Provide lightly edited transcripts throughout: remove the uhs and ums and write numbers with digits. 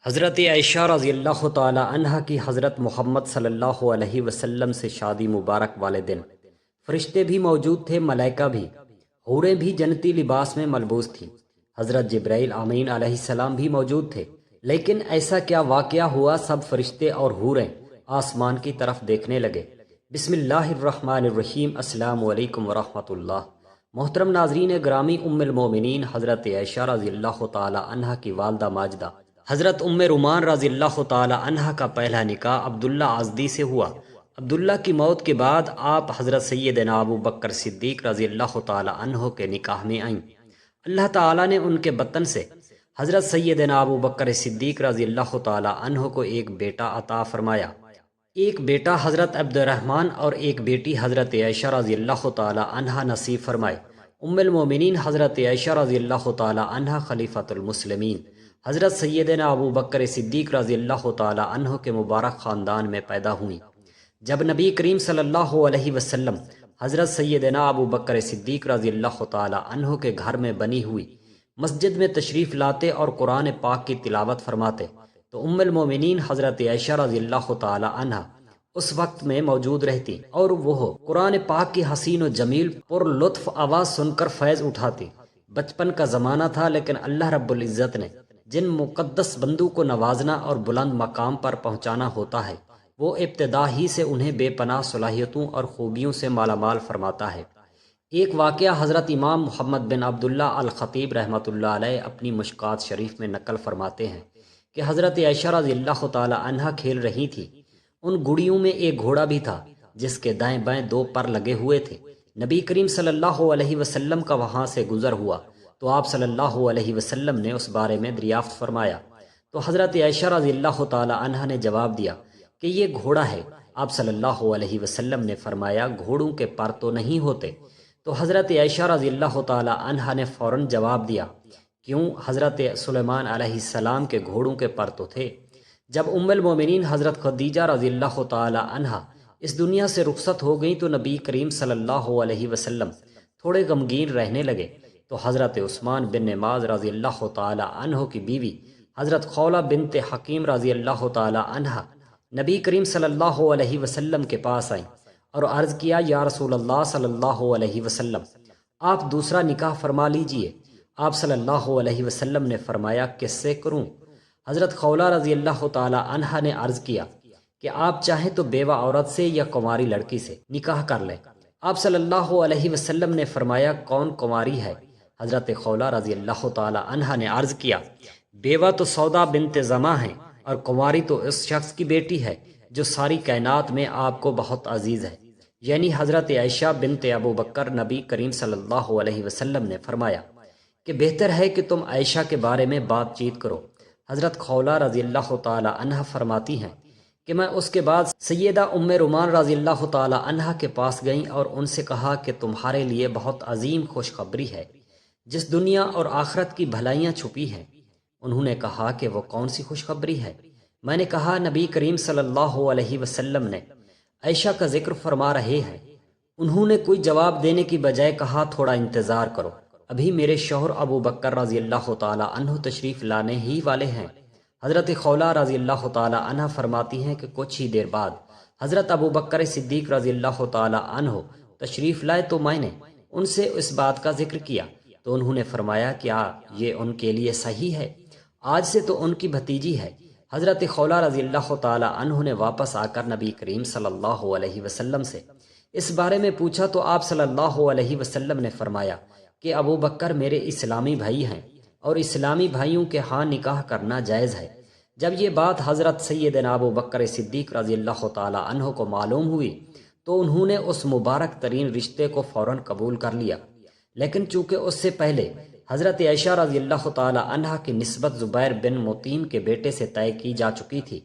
حضرت عائشہ رضی اللہ تعالی عنہ کی حضرت محمد صلی اللہ علیہ وسلم سے شادی مبارک والے دن فرشتے بھی موجود تھے، ملائکہ بھی، حوریں بھی جنتی لباس میں ملبوس تھیں، حضرت جبرائیل امین علیہ السلام بھی موجود تھے۔ لیکن ایسا کیا واقعہ ہوا، سب فرشتے اور حوریں آسمان کی طرف دیکھنے لگے۔ بسم اللہ الرحمن الرحیم۔ السلام علیکم ورحمۃ اللہ۔ محترم ناظرین گرامی، ام المومنین حضرت عائشہ رضی اللہ تعالی عنہ کی والدہ ماجدہ حضرت ام رومان رضی اللہ تعالی عنہ کا پہلا نکاح عبداللہ ازدی سے ہوا۔ عبداللہ کی موت کے بعد آپ حضرت سیدنا ابو بکر صدیق رضی اللہ تعالی عنہ کے نکاح میں آئیں۔ اللہ تعالیٰ نے ان کے بطن سے حضرت سیدنا ابو بکر صدیق رضی اللہ تعالی عنہ کو ایک بیٹا عطا فرمایا، ایک بیٹا حضرت عبد الرحمن اور ایک بیٹی حضرت عائشہ رضی اللہ تعالی عنہ نصیب فرمائے۔ ام المومنین حضرت عائشہ رضی اللہ تعالی عنہ خلیفۃ المسلمین حضرت سیدنا ابو بکر صدیق رضی اللہ تعالی عنہ کے مبارک خاندان میں پیدا ہوئیں۔ جب نبی کریم صلی اللہ علیہ وسلم حضرت سیدنا ابو بکر صدیق رضی اللہ تعالی عنہ کے گھر میں بنی ہوئی مسجد میں تشریف لاتے اور قرآن پاک کی تلاوت فرماتے تو ام المومنین حضرت عائشہ رضی اللہ تعالی عنہ اس وقت میں موجود رہتی اور وہ قرآن پاک کی حسین و جمیل پر لطف آواز سن کر فیض اٹھاتی۔ بچپن کا زمانہ تھا، لیکن اللہ رب العزت نے جن مقدس بندوں کو نوازنا اور بلند مقام پر پہنچانا ہوتا ہے، وہ ابتدا ہی سے انہیں بے پناہ صلاحیتوں اور خوبیوں سے مالا مال فرماتا ہے۔ ایک واقعہ حضرت امام محمد بن عبداللہ الخطیب رحمۃ اللہ علیہ اپنی مشکات شریف میں نقل فرماتے ہیں کہ حضرت عائشہ رضی اللہ تعالی عنہ کھیل رہی تھی۔ ان گڑیوں میں ایک گھوڑا بھی تھا جس کے دائیں بائیں دو پر لگے ہوئے تھے۔ نبی کریم صلی اللہ علیہ وسلم کا وہاں سے گزر ہوا تو آپ صلی اللہ علیہ وسلم نے اس بارے میں دریافت فرمایا تو حضرت عائشہ رضی اللہ تعالی عنہ نے جواب دیا کہ یہ گھوڑا ہے۔ آپ صلی اللہ علیہ وسلم نے فرمایا گھوڑوں کے پر تو نہیں ہوتے؟ تو حضرت عائشہ رضی اللہ تعالی عنہ نے فوراً جواب دیا، کیوں، حضرت سلیمان علیہ السلام کے گھوڑوں کے پر تو تھے۔ جب ام المومنین حضرت خدیجہ رضی اللہ تعالی عنہ اس دنیا سے رخصت ہو گئیں تو نبی کریم صلی اللہ علیہ وسلم تھوڑے غمگین رہنے لگے تو حضرت عثمان بن نماز رضی اللہ تعالی عنہ کی بیوی حضرت خولہ بنت حکیم رضی اللہ تعالی عنہ نبی کریم صلی اللہ علیہ وسلم کے پاس آئیں اور عرض کیا، یا رسول اللہ صلی اللہ علیہ وسلم، آپ دوسرا نکاح فرما لیجئے۔ آپ صلی اللہ علیہ وسلم نے فرمایا، کس سے کروں؟ حضرت خولہ رضی اللہ تعالی عنہ نے عرض کیا کہ آپ چاہیں تو بیوہ عورت سے یا کنواری لڑکی سے نکاح کر لیں۔ آپ صلی اللہ علیہ وسلم نے فرمایا، کون کنواری ہے؟ حضرت خولہ رضی اللہ تعالی عنہ نے عرض کیا، بیوہ تو سودا بنت زماں ہیں اور کنواری تو اس شخص کی بیٹی ہے جو ساری کائنات میں آپ کو بہت عزیز ہے، یعنی حضرت عائشہ بنت ابو بکر۔ نبی کریم صلی اللہ علیہ وسلم نے فرمایا کہ بہتر ہے کہ تم عائشہ کے بارے میں بات چیت کرو۔ حضرت خولہ رضی اللہ تعالی عنہ فرماتی ہیں کہ میں اس کے بعد سیدہ ام رومان رضی اللہ تعالی عنہ کے پاس گئیں اور ان سے کہا کہ تمہارے لیے بہت عظیم خوشخبری ہے جس دنیا اور آخرت کی بھلائیاں چھپی ہیں۔ انہوں نے کہا کہ وہ کون سی خوشخبری ہے؟ میں نے کہا، نبی کریم صلی اللہ علیہ وسلم نے عائشہ کا ذکر فرما رہے ہیں۔ انہوں نے کوئی جواب دینے کی بجائے کہا، تھوڑا انتظار کرو، ابھی میرے شوہر ابو بکر رضی اللہ تعالی عنہ تشریف لانے ہی والے ہیں۔ حضرت خولہ رضی اللہ تعالی عنہ فرماتی ہیں کہ کچھ ہی دیر بعد حضرت ابو بکر صدیق رضی اللہ تعالی عنہ تشریف لائے تو میں نے ان سے اس بات کا ذکر کیا تو انہوں نے فرمایا، کیا یہ ان کے لیے صحیح ہے؟ آج سے تو ان کی بھتیجی ہے۔ حضرت خولہ رضی اللہ تعالی عنہ نے واپس آ کر نبی کریم صلی اللہ علیہ وسلم سے اس بارے میں پوچھا تو آپ صلی اللہ علیہ وسلم نے فرمایا کہ ابو بکر میرے اسلامی بھائی ہیں اور اسلامی بھائیوں کے ہاں نکاح کرنا جائز ہے۔ جب یہ بات حضرت سیدنا ابو بکر صدیق رضی اللہ تعالی عنہ کو معلوم ہوئی تو انہوں نے اس مبارک ترین رشتے کو فوراً قبول کر لیا، لیکن چونکہ اس سے پہلے حضرت عائشہ رضی اللہ تعالی عنہ کی نسبت زبیر بن مطیم کے بیٹے سے طے کی جا چکی تھی،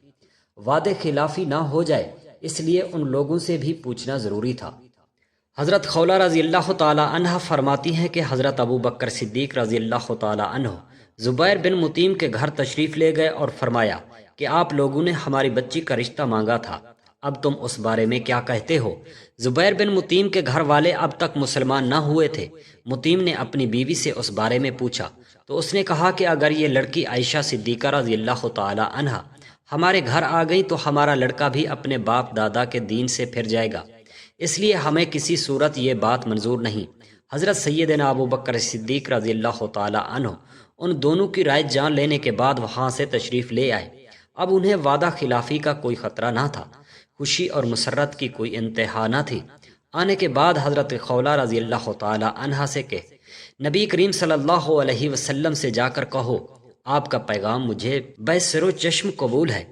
وعدے خلافی نہ ہو جائے اس لیے ان لوگوں سے بھی پوچھنا ضروری تھا۔ حضرت خولہ رضی اللہ تعالی عنہ فرماتی ہیں کہ حضرت ابو بکر صدیق رضی اللہ تعالی عنہ زبیر بن مطیم کے گھر تشریف لے گئے اور فرمایا کہ آپ لوگوں نے ہماری بچی کا رشتہ مانگا تھا، اب تم اس بارے میں کیا کہتے ہو؟ زبیر بن مطیم کے گھر والے اب تک مسلمان نہ ہوئے تھے۔ مطیم نے اپنی بیوی سے اس بارے میں پوچھا تو اس نے کہا کہ اگر یہ لڑکی عائشہ صدیقہ رضی اللہ تعالی عنہا ہمارے گھر آ گئی تو ہمارا لڑکا بھی اپنے باپ دادا کے دین سے پھر جائے گا، اس لیے ہمیں کسی صورت یہ بات منظور نہیں۔ حضرت سیدنا ابو بکر صدیق رضی اللہ تعالی عنہ ان دونوں کی رائے جان لینے کے بعد وہاں سے تشریف لے آئے۔ اب انہیں وعدہ خلافی کا کوئی خطرہ نہ تھا، خوشی اور مسرت کی کوئی انتہا نہ تھی۔ آنے کے بعد حضرت خولہ رضی اللہ تعالی عنہا سے کہ نبی کریم صلی اللہ علیہ وسلم سے جا کر کہو آپ کا پیغام مجھے بسر و چشم قبول ہے،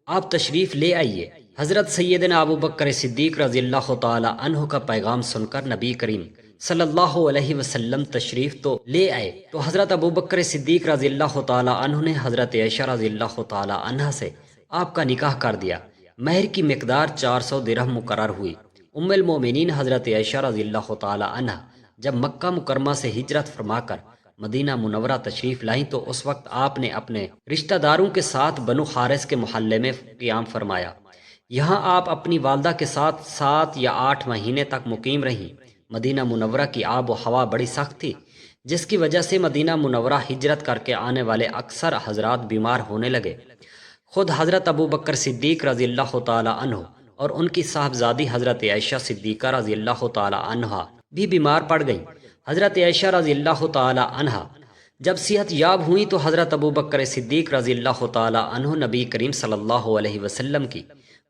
آپ تشریف لے آئیے۔ حضرت سیدنا ابو بکر صدیق رضی اللہ تعالی عنہ کا پیغام سن کر نبی کریم صلی اللہ علیہ وسلم تشریف تو لے آئے تو حضرت ابو بکر صدیق رضی اللہ تعالی عنہ نے حضرت عائشہ رضی اللہ تعالی عنہ سے آپ کا نکاح کر دیا۔ مہر کی مقدار 400 درہم مقرر ہوئی۔ ام المومنین حضرت عائشہ رضی اللہ تعالی عنہ جب مکہ مکرمہ سے ہجرت فرما کر مدینہ منورہ تشریف لائیں تو اس وقت آپ نے اپنے رشتہ داروں کے ساتھ بنو حارث کے محلے میں قیام فرمایا۔ یہاں آپ اپنی والدہ کے ساتھ 7 یا 8 مہینے تک مقیم رہیں۔ مدینہ منورہ کی آب و ہوا بڑی سخت تھی، جس کی وجہ سے مدینہ منورہ ہجرت کر کے آنے والے اکثر حضرات بیمار ہونے لگے۔ خود حضرت ابو بکر صدیق رضی اللہ تعالی عنہ اور ان کی صاحبزادی حضرت عائشہ صدیقہ رضی اللہ تعالی عنہا بھی بیمار پڑ گئیں۔ حضرت عائشہ رضی اللہ تعالی عنہا جب صحت یاب ہوئیں تو حضرت ابو بکر صدیق رضی اللہ تعالی عنہ نبی کریم صلی اللہ علیہ وسلم کی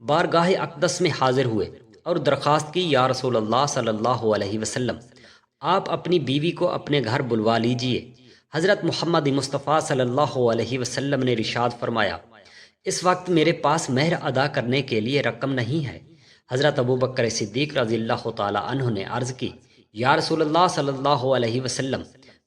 بارگاہ اقدس میں حاضر ہوئے اور درخواست کی، یا رسول اللہ صلی اللہ علیہ وسلم آپ اپنی بیوی کو اپنے گھر بلوا لیجئے۔ حضرت محمد مصطفیٰ صلی اللہ علیہ وسلم نے ارشاد فرمایا اس وقت میرے پاس مہر ادا کرنے کے لیے رقم نہیں ہے۔ حضرت ابو بکر صدیق رضی اللہ تعالی عنہ نے عرض کی، یا رسول اللہ صلی اللہ علیہ وسلم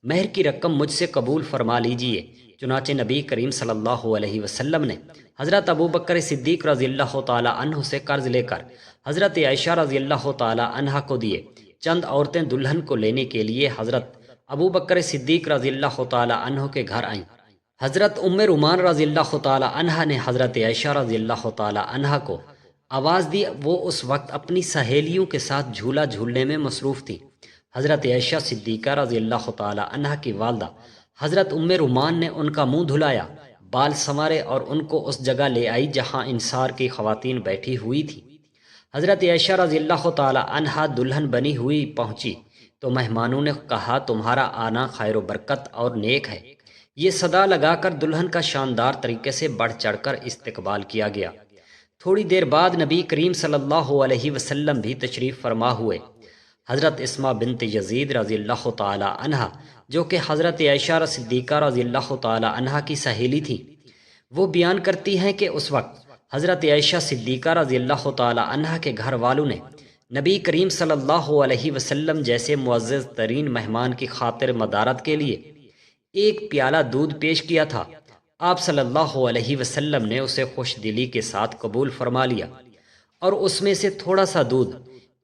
مہر کی رقم مجھ سے قبول فرما لیجئے۔ چنانچہ نبی کریم صلی اللہ علیہ وسلم نے حضرت ابو بکر صدیق رضی اللہ تعالی عنہ سے قرض لے کر حضرت عائشہ رضی اللہ تعالی عنہ کو دیے۔ چند عورتیں دلہن کو لینے کے لیے حضرت ابو بکر صدیق رضی اللہ تعالی عنہ کے گھر آئیں۔ حضرت ام رومان رضی اللہ تعالی عنہ نے حضرت عائشہ رضی اللہ تعالی عنہ کو آواز دی، وہ اس وقت اپنی سہیلیوں کے ساتھ جھولا جھولنے میں مصروف تھی۔ حضرت عائشہ صدیقہ رضی اللہ تعالی عنہ کی والدہ حضرت ام رومان نے ان کا منہ دھلایا، بال سنوارے اور ان کو اس جگہ لے آئی جہاں انصار کی خواتین بیٹھی ہوئی تھی۔ حضرت عائشہ رضی اللہ تعالی عنہ دلہن بنی ہوئی پہنچی تو مہمانوں نے کہا تمہارا آنا خیر و برکت اور نیک ہے۔ یہ صدا لگا کر دلہن کا شاندار طریقے سے بڑھ چڑھ کر استقبال کیا گیا۔ تھوڑی دیر بعد نبی کریم صلی اللہ علیہ وسلم بھی تشریف فرما ہوئے۔ حضرت اسماء بنت یزید رضی اللہ تعالی عنہا جو کہ حضرت عائشہ صدیقہ رضی اللہ تعالی عنہا کی سہیلی تھی، وہ بیان کرتی ہیں کہ اس وقت حضرت عائشہ صدیقہ رضی اللہ تعالی عنہا کے گھر والوں نے نبی کریم صلی اللہ علیہ وسلم جیسے معزز ترین مہمان کی خاطر مدارت کے لیے ایک پیالہ دودھ پیش کیا تھا۔ آپ صلی اللہ علیہ وسلم نے اسے خوش دلی کے ساتھ قبول فرما لیا اور اس میں سے تھوڑا سا دودھ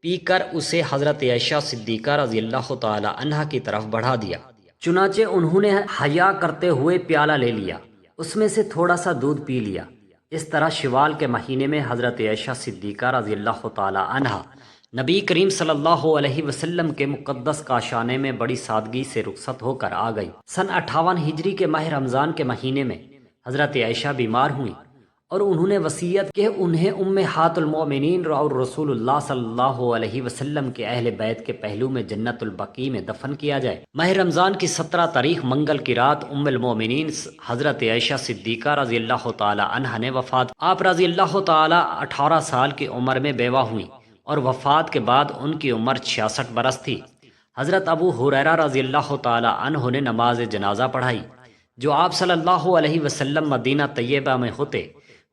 پی کر اسے حضرت عائشہ صدیقہ رضی اللہ تعالی عنہا کی طرف بڑھا دیا۔ چنانچہ انہوں نے حیا کرتے ہوئے پیالہ لے لیا، اس میں سے تھوڑا سا دودھ پی لیا۔ اس طرح شوال کے مہینے میں حضرت عائشہ صدیقہ رضی اللہ تعالی عنہا نبی کریم صلی اللہ علیہ وسلم کے مقدس کاشانے میں بڑی سادگی سے رخصت ہو کر آ گئی۔ سن 58 ہجری کے ماہ رمضان کے مہینے میں حضرت عائشہ بیمار ہوئیں اور انہوں نے وصیت کہ انہیں امہات المؤمنین اور رسول اللہ صلی اللہ علیہ وسلم کے اہل بیت کے پہلو میں جنت البقیع میں دفن کیا جائے۔ ماہ رمضان کی 17 تاریخ منگل کی رات ام المؤمنین حضرت عائشہ صدیقہ رضی اللہ تعالی عنہا نے وفات۔ آپ رضی اللہ تعالی 18 سال کی عمر میں بیوہ ہوئیں اور وفات کے بعد ان کی عمر 66 برس تھی۔ حضرت ابو ہریرہ رضی اللہ تعالی عنہ نے نماز جنازہ پڑھائی۔ جو آپ صلی اللہ علیہ وسلم مدینہ طیبہ میں ہوتے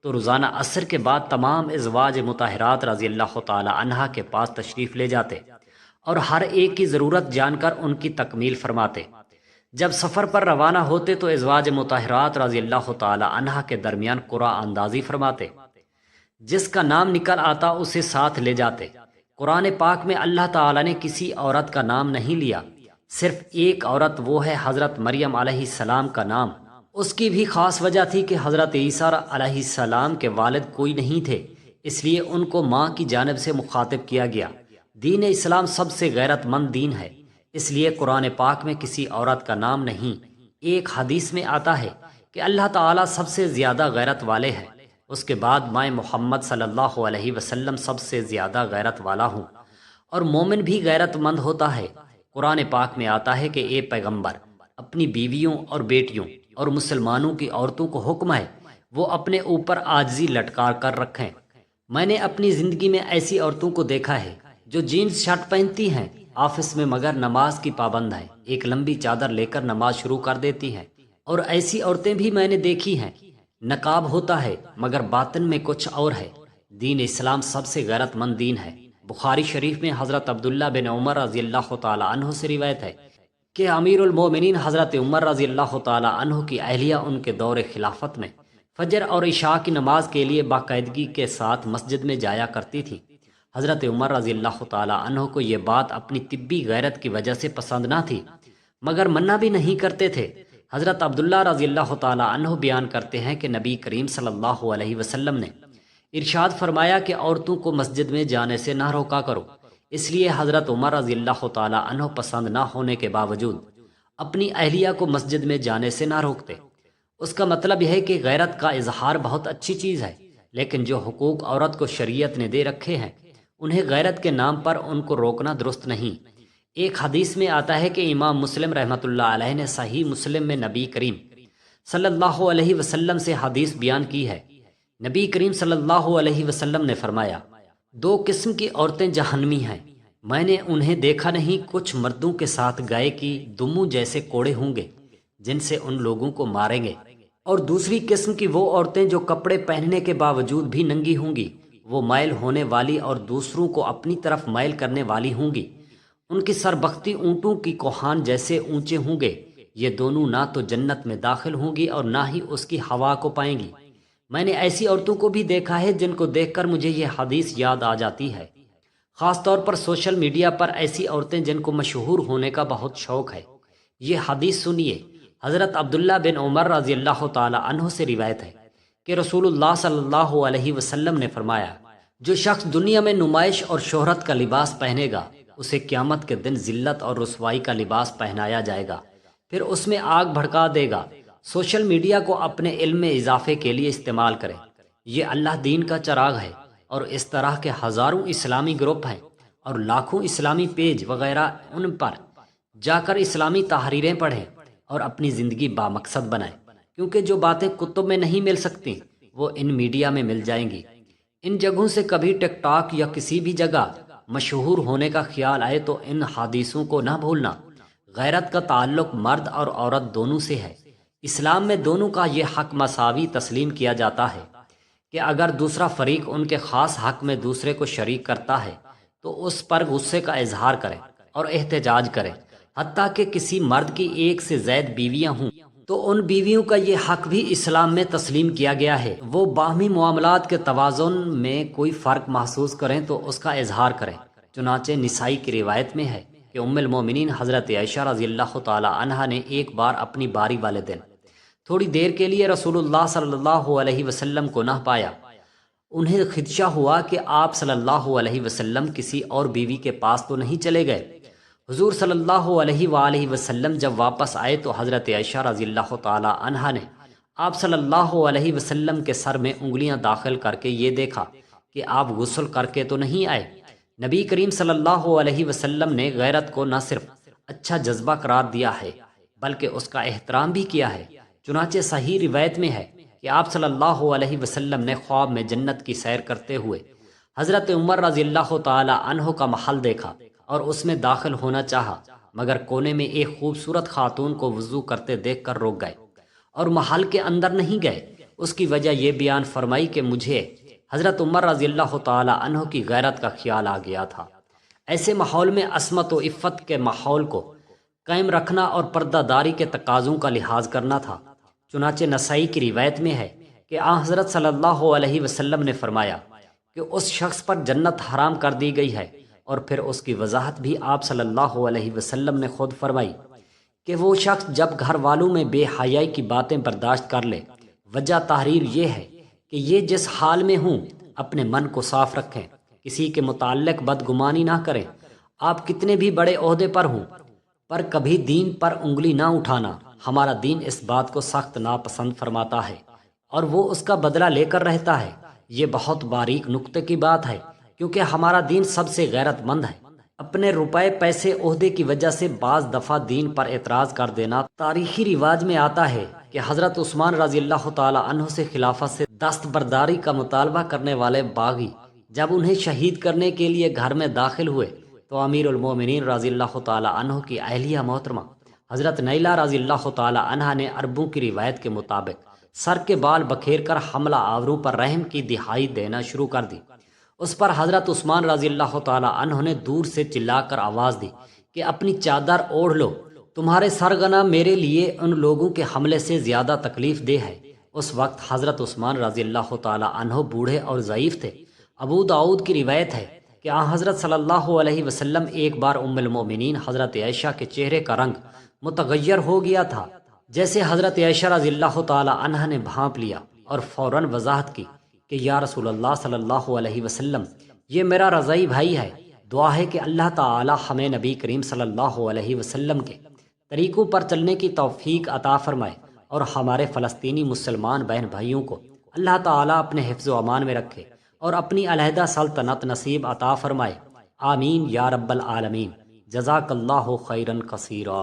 تو روزانہ عصر کے بعد تمام ازواج مطہرات رضی اللہ تعالی عنہا کے پاس تشریف لے جاتے اور ہر ایک کی ضرورت جان کر ان کی تکمیل فرماتے۔ جب سفر پر روانہ ہوتے تو ازواج مطہرات رضی اللہ تعالی عنہا کے درمیان قرعہ اندازی فرماتے، جس کا نام نکل آتا اسے ساتھ لے جاتے۔ قرآن پاک میں اللہ تعالیٰ نے کسی عورت کا نام نہیں لیا، صرف ایک عورت، وہ ہے حضرت مریم علیہ السلام کا نام۔ اس کی بھی خاص وجہ تھی کہ حضرت عیسیٰ علیہ السلام کے والد کوئی نہیں تھے، اس لیے ان کو ماں کی جانب سے مخاطب کیا گیا۔ دین اسلام سب سے غیرت مند دین ہے، اس لیے قرآن پاک میں کسی عورت کا نام نہیں، ایک حدیث میں آتا ہے کہ اللہ تعالیٰ سب سے زیادہ غیرت والے ہیں، اس کے بعد میں محمد صلی اللہ علیہ وسلم سب سے زیادہ غیرت والا ہوں، اور مومن بھی غیرت مند ہوتا ہے۔ قرآن پاک میں آتا ہے کہ اے پیغمبر، اپنی بیویوں اور بیٹیوں اور مسلمانوں کی عورتوں کو حکم ہے وہ اپنے اوپر عاجزی لٹکا کر رکھیں۔ میں نے اپنی زندگی میں ایسی عورتوں کو دیکھا ہے جو جینز شرٹ پہنتی ہیں آفس میں، مگر نماز کی پابند ہیں، ایک لمبی چادر لے کر نماز شروع کر دیتی ہیں، اور ایسی عورتیں بھی میں نے دیکھی ہیں نقاب ہوتا ہے مگر باطن میں کچھ اور ہے۔ دین اسلام سب سے غیرت مند دین ہے۔ بخاری شریف میں حضرت عبداللہ بن عمر رضی اللہ تعالی عنہ سے روایت ہے کہ امیر المومنین حضرت عمر رضی اللہ تعالی عنہ کی اہلیہ ان کے دور خلافت میں فجر اور عشاء کی نماز کے لیے باقاعدگی کے ساتھ مسجد میں جایا کرتی تھی۔ حضرت عمر رضی اللہ تعالی عنہ کو یہ بات اپنی طبی غیرت کی وجہ سے پسند نہ تھی، مگر منع بھی نہیں کرتے تھے۔ حضرت عبداللہ رضی اللہ تعالی عنہ بیان کرتے ہیں کہ نبی کریم صلی اللہ علیہ وسلم نے ارشاد فرمایا کہ عورتوں کو مسجد میں جانے سے نہ روکا کرو، اس لیے حضرت عمر رضی اللہ تعالی عنہ پسند نہ ہونے کے باوجود اپنی اہلیہ کو مسجد میں جانے سے نہ روکتے۔ اس کا مطلب یہ ہے کہ غیرت کا اظہار بہت اچھی چیز ہے، لیکن جو حقوق عورت کو شریعت نے دے رکھے ہیں انہیں غیرت کے نام پر ان کو روکنا درست نہیں۔ ایک حدیث میں آتا ہے کہ امام مسلم رحمۃ اللہ علیہ نے صحیح مسلم میں نبی کریم صلی اللہ علیہ وسلم سے حدیث بیان کی ہے۔ نبی کریم صلی اللہ علیہ وسلم نے فرمایا، دو قسم کی عورتیں جہنمی ہیں، میں نے انہیں دیکھا نہیں، کچھ مردوں کے ساتھ گائے کی دموں جیسے کوڑے ہوں گے جن سے ان لوگوں کو ماریں گے، اور دوسری قسم کی وہ عورتیں جو کپڑے پہننے کے باوجود بھی ننگی ہوں گی، وہ مائل ہونے والی اور دوسروں کو اپنی طرف مائل کرنے والی ہوں گی، ان کی سربختی اونٹوں کی کوہان جیسے اونچے ہوں گے، یہ دونوں نہ تو جنت میں داخل ہوں گی اور نہ ہی اس کی ہوا کو پائیں گی۔ میں نے ایسی عورتوں کو بھی دیکھا ہے جن کو دیکھ کر مجھے یہ حدیث یاد آ جاتی ہے، خاص طور پر سوشل میڈیا پر ایسی عورتیں جن کو مشہور ہونے کا بہت شوق ہے۔ یہ حدیث سنیے، حضرت عبداللہ بن عمر رضی اللہ تعالی عنہ سے روایت ہے کہ رسول اللہ صلی اللہ علیہ وسلم نے فرمایا، جو شخص دنیا میں نمائش اور شہرت کا لباس پہنے گا اسے قیامت کے دن ذلت اور رسوائی کا لباس پہنایا جائے گا، پھر اس میں آگ بھڑکا دے گا۔ سوشل میڈیا کو اپنے علم میں اضافے کے لیے استعمال کریں، یہ اللہ دین کا چراغ ہے، اور اس طرح کے ہزاروں اسلامی گروپ ہیں اور لاکھوں اسلامی پیج وغیرہ، ان پر جا کر اسلامی تحریریں پڑھیں اور اپنی زندگی بامقصد بنائیں، کیونکہ جو باتیں کتب میں نہیں مل سکتی وہ ان میڈیا میں مل جائیں گی۔ ان جگہوں سے کبھی ٹک ٹاک یا کسی بھی جگہ مشہور ہونے کا خیال آئے تو ان حدیثوں کو نہ بھولنا۔ غیرت کا تعلق مرد اور عورت دونوں سے ہے۔ اسلام میں دونوں کا یہ حق مساوی تسلیم کیا جاتا ہے کہ اگر دوسرا فریق ان کے خاص حق میں دوسرے کو شریک کرتا ہے تو اس پر غصے کا اظہار کریں اور احتجاج کریں، حتیٰ کہ کسی مرد کی ایک سے زائد بیویاں ہوں تو ان بیویوں کا یہ حق بھی اسلام میں تسلیم کیا گیا ہے، وہ باہمی معاملات کے توازن میں کوئی فرق محسوس کریں تو اس کا اظہار کریں۔ چنانچہ نسائی کی روایت میں ہے کہ ام المومنین حضرت عائشہ رضی اللہ تعالی عنہا نے ایک بار اپنی باری والے دن تھوڑی دیر کے لیے رسول اللہ صلی اللہ علیہ وسلم کو نہ پایا۔ انہیں خدشہ ہوا کہ آپ صلی اللہ علیہ وسلم کسی اور بیوی کے پاس تو نہیں چلے گئے۔ حضور صلی اللہ علیہ وآلہ وسلم جب واپس آئے تو حضرت عائشہ رضی اللہ تعالی عنہا نے آپ صلی اللہ علیہ وسلم کے سر میں انگلیاں داخل کر کے یہ دیکھا کہ آپ غسل کر کے تو نہیں آئے۔ نبی کریم صلی اللہ علیہ وسلم نے غیرت کو نہ صرف اچھا جذبہ قرار دیا ہے بلکہ اس کا احترام بھی کیا ہے۔ چنانچہ صحیح روایت میں ہے کہ آپ صلی اللہ علیہ وسلم نے خواب میں جنت کی سیر کرتے ہوئے حضرت عمر رضی اللہ تعالی عنہ کا محل دیکھا اور اس میں داخل ہونا چاہا، مگر کونے میں ایک خوبصورت خاتون کو وضو کرتے دیکھ کر روک گئے اور محل کے اندر نہیں گئے۔ اس کی وجہ یہ بیان فرمائی کہ مجھے حضرت عمر رضی اللہ تعالی عنہ کی غیرت کا خیال آ گیا تھا۔ ایسے ماحول میں عصمت و عفت کے ماحول کو قائم رکھنا اور پردہ داری کے تقاضوں کا لحاظ کرنا تھا۔ چنانچہ نسائی کی روایت میں ہے کہ آن حضرت صلی اللہ علیہ وسلم نے فرمایا کہ اس شخص پر جنت حرام کر دی گئی ہے، اور پھر اس کی وضاحت بھی آپ صلی اللہ علیہ وسلم نے خود فرمائی کہ وہ شخص جب گھر والوں میں بے حیائی کی باتیں برداشت کر لے، وجہ تحریر یہ ہے کہ یہ جس حال میں ہوں اپنے من کو صاف رکھیں، کسی کے متعلق بدگمانی نہ کریں، آپ کتنے بھی بڑے عہدے پر ہوں، پر کبھی دین پر انگلی نہ اٹھانا۔ ہمارا دین اس بات کو سخت ناپسند فرماتا ہے اور وہ اس کا بدلہ لے کر رہتا ہے۔ یہ بہت باریک نکتے کی بات ہے، کیونکہ ہمارا دین سب سے غیرت مند ہے۔ اپنے روپے پیسے عہدے کی وجہ سے بعض دفعہ دین پر اعتراض کر دینا تاریخی رواج میں آتا ہے کہ حضرت عثمان رضی اللہ تعالی عنہ سے خلافت سے دستبرداری کا مطالبہ کرنے والے باغی جب انہیں شہید کرنے کے لیے گھر میں داخل ہوئے تو امیر المومنین رضی اللہ تعالی عنہ کی اہلیہ محترمہ حضرت نیلہ رضی اللہ تعالی عنہ نے عربوں کی روایت کے مطابق سر کے بال بکھیر کر حملہ آوروں پر رحم کی دہائی دینا شروع کر دی۔ اس پر حضرت عثمان رضی اللہ تعالی عنہ نے دور سے چلا کر آواز دی کہ اپنی چادر اوڑھ لو، تمہارے سرغنہ میرے لیے ان لوگوں کے حملے سے زیادہ تکلیف دہ ہے۔ اس وقت حضرت عثمان رضی اللہ تعالی عنہ بوڑھے اور ضعیف تھے۔ ابو داؤد کی روایت ہے کہ حضرت صلی اللہ علیہ وسلم ایک بار ام المومنین حضرت عائشہ کے چہرے کا رنگ متغیر ہو گیا تھا، جیسے حضرت عائشہ رضی اللہ تعالی عنہ نے بھانپ لیا اور فوراً وضاحت کی کہ یا رسول اللہ صلی اللہ علیہ وسلم، یہ میرا رضائی بھائی ہے، دعا ہے کہ اللہ تعالی ہمیں نبی کریم صلی اللہ علیہ وسلم کے طریقوں پر چلنے کی توفیق عطا فرمائے اور ہمارے فلسطینی مسلمان بہن بھائیوں کو اللہ تعالیٰ اپنے حفظ و امان میں رکھے اور اپنی علیحدہ سلطنت نصیب عطا فرمائے، آمین یا رب العالمین۔ جزاک اللہ خیرا کثیرا۔